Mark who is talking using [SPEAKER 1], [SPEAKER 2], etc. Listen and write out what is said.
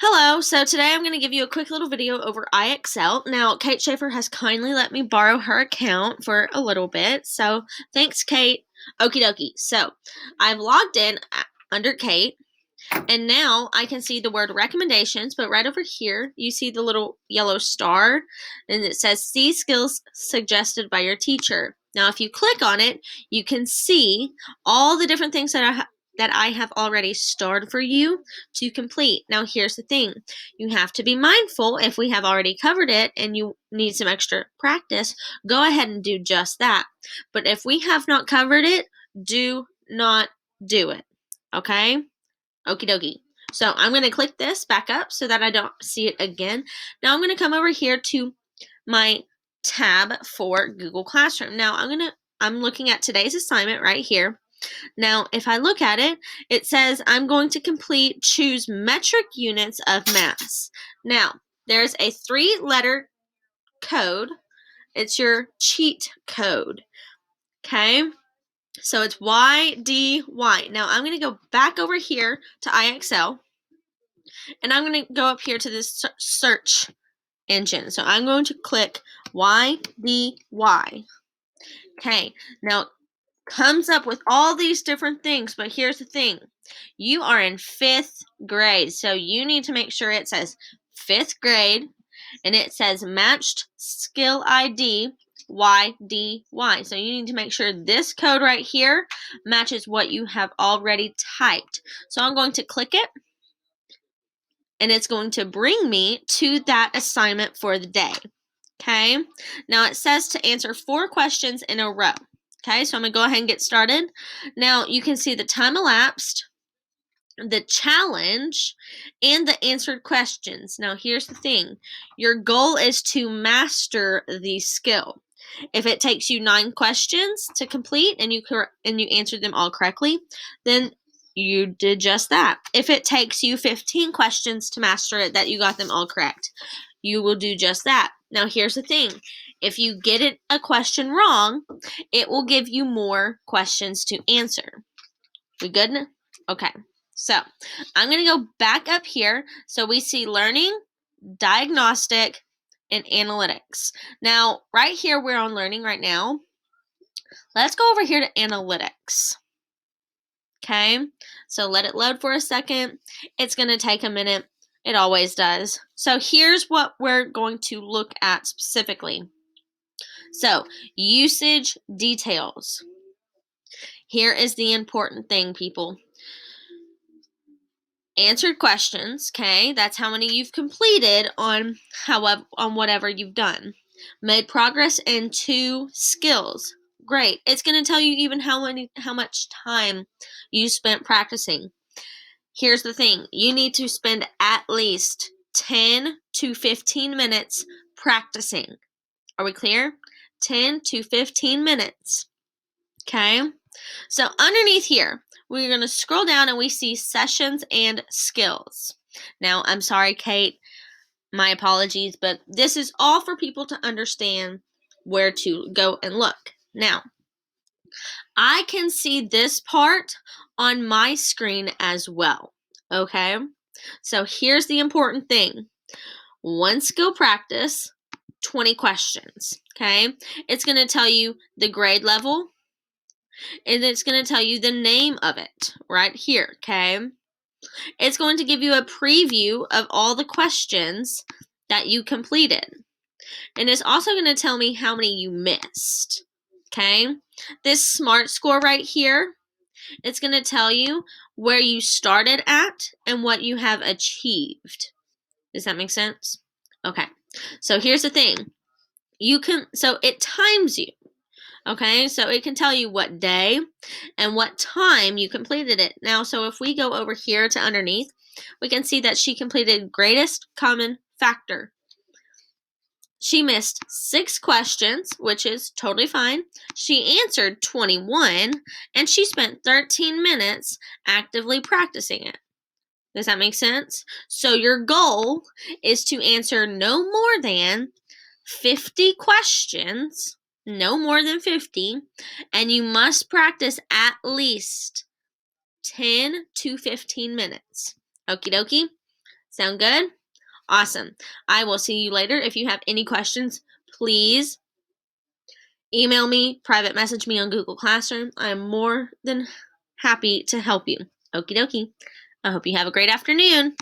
[SPEAKER 1] Hello, so today I'm going to give you a quick little video over IXL. Now, Kate Schaefer has kindly let me borrow her account for a little bit, so thanks, Kate. Okie dokie. So, I've logged in under Kate, and now I can see the word recommendations, but right over here, you see the little yellow star, and it says see skills suggested by your teacher. Now, if you click on it, you can see all the different things that I have already starred for you to complete. Now, here's the thing. You have to be mindful if we have already covered it and you need some extra practice, go ahead and do just that. But if we have not covered it, do not do it. Okay? Okie dokie. So I'm going to click this back up so that I don't see it again. Now I'm going to come over here to my tab for Google Classroom. Now I'm looking at today's assignment right here. Now, if I look at it, it says I'm going to choose metric units of mass. Now, there's a 3-letter code. It's your cheat code. Okay? So it's YDY. Now, I'm going to go back over here to IXL, and I'm going to go up here to this search engine. So I'm going to click YDY. Okay, now comes up with all these different things, but here's the thing. You are in 5th grade, so you need to make sure it says 5th grade, and it says matched skill ID YDY. So you need to make sure this code right here matches what you have already typed. So I'm going to click it, and it's going to bring me to that assignment for the day. Okay, now it says to answer 4 questions in a row. Okay, so I'm going to go ahead and get started. Now, you can see the time elapsed, the challenge, and the answered questions. Now, here's the thing. Your goal is to master the skill. If it takes you 9 questions to complete and you answered them all correctly, then you did just that. If it takes you 15 questions to master it, that you got them all correct, you will do just that. Now, here's the thing. If you get a question wrong, it will give you more questions to answer. We good? Okay. So, I'm going to go back up here. So, we see learning, diagnostic, and analytics. Now, right here, we're on learning right now. Let's go over here to analytics. Okay. So, let it load for a second. It's going to take a minute. It always does. So here's what we're going to look at specifically. So, usage details. Here is the important thing, people. Answered questions, okay? That's how many you've completed on whatever you've done. Made progress in 2 skills. Great. It's going to tell you even how much time you spent practicing. Here's the thing. You need to spend at least 10 to 15 minutes practicing. Are we clear? 10 to 15 minutes. Okay? So underneath here, we're going to scroll down and we see sessions and skills. Now, I'm sorry, Kate. My apologies, but this is all for people to understand where to go and look. Now, I can see this part on my screen as well. Okay? So here's the important thing. 1 skill practice, 20 questions. Okay? It's going to tell you the grade level, and it's going to tell you the name of it right here. Okay? It's going to give you a preview of all the questions that you completed. And it's also going to tell me how many you missed. Okay? This SMART score right here, it's going to tell you where you started at and what you have achieved. Does that make sense? Okay. So here's the thing. So it times you. Okay? So it can tell you what day and what time you completed it. Now, so if we go over here to underneath, we can see that she completed greatest common factor. She missed 6 questions, which is totally fine. She answered 21, and she spent 13 minutes actively practicing it. Does that make sense? So your goal is to answer no more than 50 questions, no more than 50, and you must practice at least 10 to 15 minutes. Okie dokie? Sound good? Awesome. I will see you later. If you have any questions, please email me, private message me on Google Classroom. I am more than happy to help you. Okie dokie. I hope you have a great afternoon.